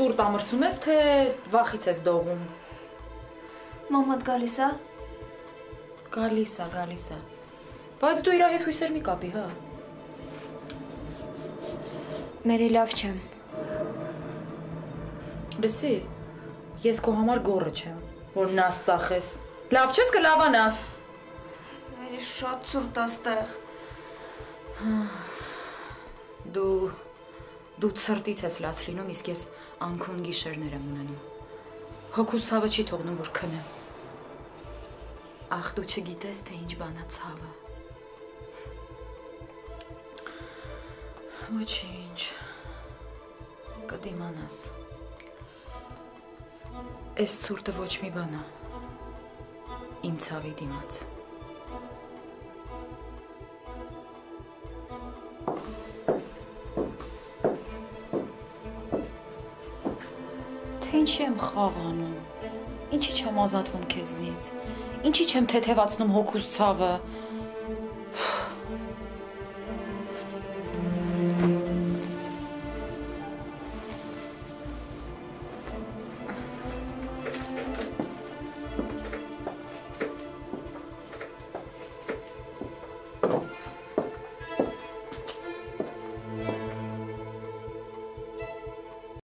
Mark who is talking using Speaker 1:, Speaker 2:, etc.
Speaker 1: սուրտ ամրսում ես, թե վախից ես դողում։
Speaker 2: Մամադ գալիս է։
Speaker 1: Գալիս է։ Բայց դու իր հետ հույսեր մի կապի, հա։
Speaker 2: Մերի լավ չեմ։
Speaker 1: Լսի, ես քո համար գոռը չեմ, որ նաս ծախես։ Լավ չես կլավանաս։
Speaker 2: Մերի շատ սուրտ աստեղ։
Speaker 1: Դու ցրտից ես լաց լինում, իսկ ես անքուն գիշերներ եմ ունենում։ Հոգուս ցավը չի թողնում, որ քնեմ։ Ախ, դու չգիտես, թե ինչ բան է ցավը։ Ոչինչ, կդիմանաս։ Այս ցուրտը ոչ մի բան է, իմ ցավի դիմաց։ Թե ինչի եմ խաղանում, ինչի չեմ ազատվում քեզնից, ինչի չեմ թեթևացնում հոգուս ցավը,